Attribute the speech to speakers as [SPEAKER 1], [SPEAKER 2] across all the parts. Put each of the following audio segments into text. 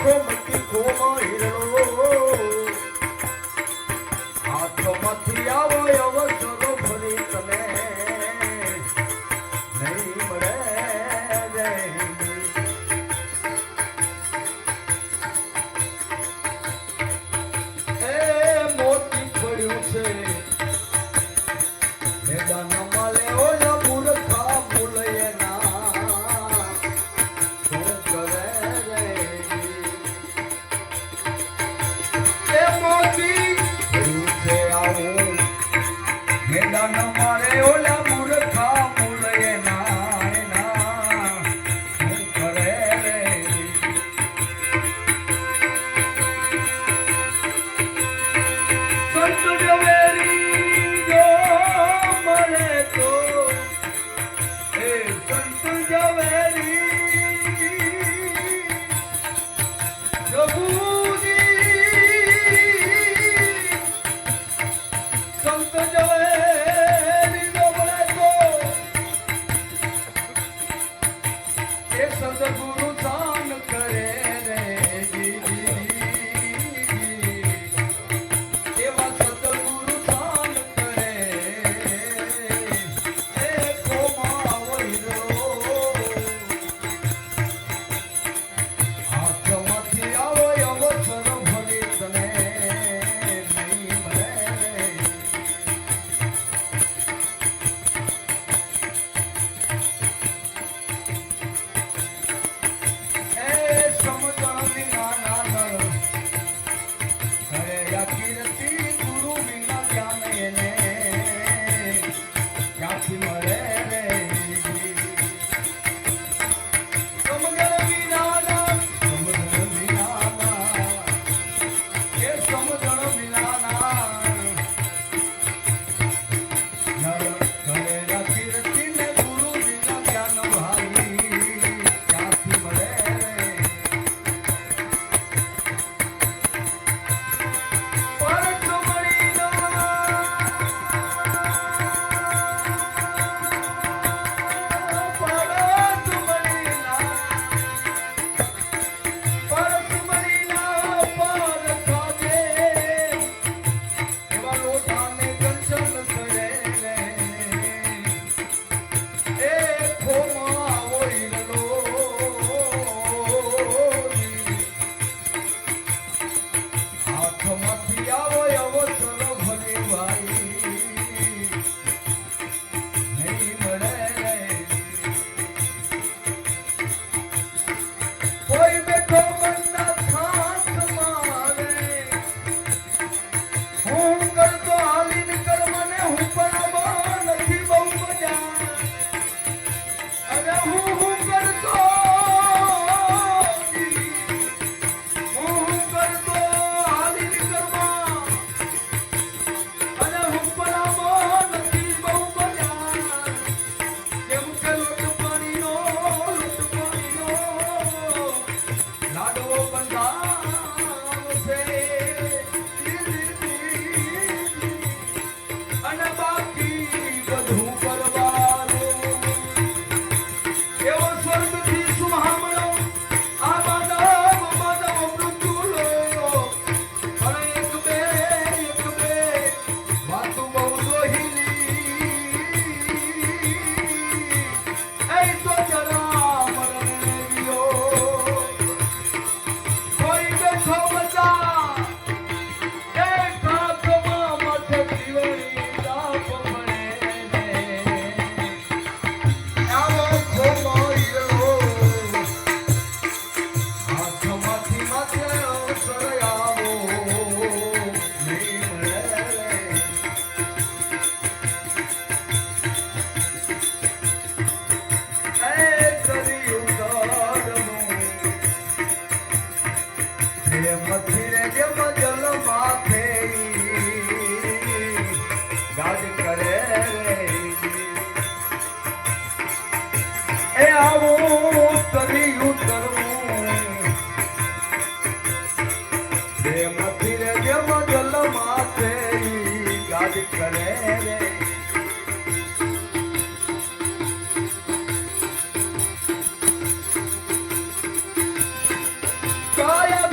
[SPEAKER 1] ખોમતી ખોમા હિરણો હાથમાંથી આવો અવસરો ફરી તને નહીં મળે રે એ મોતી પડ્યું છે મેદાન માલે ઓલા મૂર્ખા ભૂલયે ના શું કરે રે એ મોતી પડ્યું છે આવું મેદાન મારે ઓલા મૂર્ખા ભૂલયે ના શું કરે રે સંત જવેરી જો મળે તો એ સંત જવેરી પ્રભુજી સંત જવેરી જો મળે તો એ સદગુરુ દાન કરે રે એવા સદગુરુ દાન કરે એ ખોમા વૈરો હાથમાંથી આવો અવસર ભલી તને નહીં મળે એ સમજણ વિના ના નર અરે યાકીરતી ગુરુ વિના જ્ઞાન એને ક્યાંથી મળે રે સમજણ વિના ના સમજણ વિના ના એ સમજણ વિના ના નર ઘરે યાકીરતી ને ગુરુ વિના જ્ઞાન ભાઈ ક્યાંથી મળે રે પરત મળી હાથમાંથી આવો અવસર ભલે ભાઈ નહીં મળે કોઈ બેઠો મનના ખાસ મારે હું કરતો હાલી નીકળ મને હું પણ નથી બહુ મજા અને હું કરતો હું કરતો હાલી નીકળમાં અને હું પણ નથી બહુ મજા કેમ કે લોટ પાણીનો લાડવો બંધાવશે અને બાકી બધું કરવાનું એવો સ્વર્ગથી સુહામણો આ માનવ મૃત્યુલો પણ એક બે વાતો બહુ દોહિલી એ તો જરા મરણે ગયો કોઈ બેઠો બચા એ કાકમાં મઠ પીવડી રાપ મળે આવો ખોમો હીરો હાથમાંથી માથે અવસર આવો નહીં મળે એ કરી ઉતારનું પ્રેમથી રે જેમ જલ માથે ગાજ કરે રે એ આવું કરી ઉતરવું પ્રેમથી રે જેમ જલ માથે ગાજ કરે રે કાયા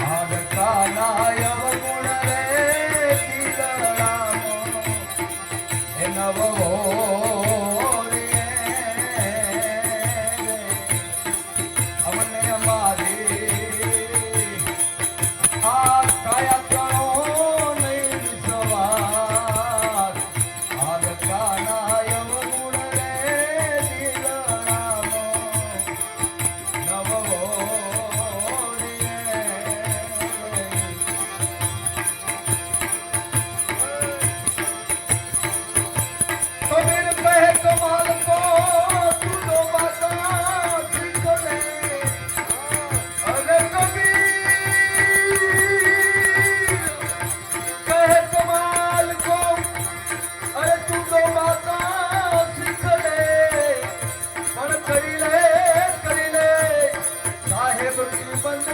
[SPEAKER 1] આગ કાનાય અવગુણ રે કીધરામો એ નવો અમને અમારી આ કાયા કણો નહીં સવાર આગ કાનાય અવગુણ રે કીધરામો નવો कबीर कहे कमाल को तू दो बातें सीख ले अरे कबीर कहे कमाल को अरे तू दो बातें सीख ले पर करी ले साहेब की बंद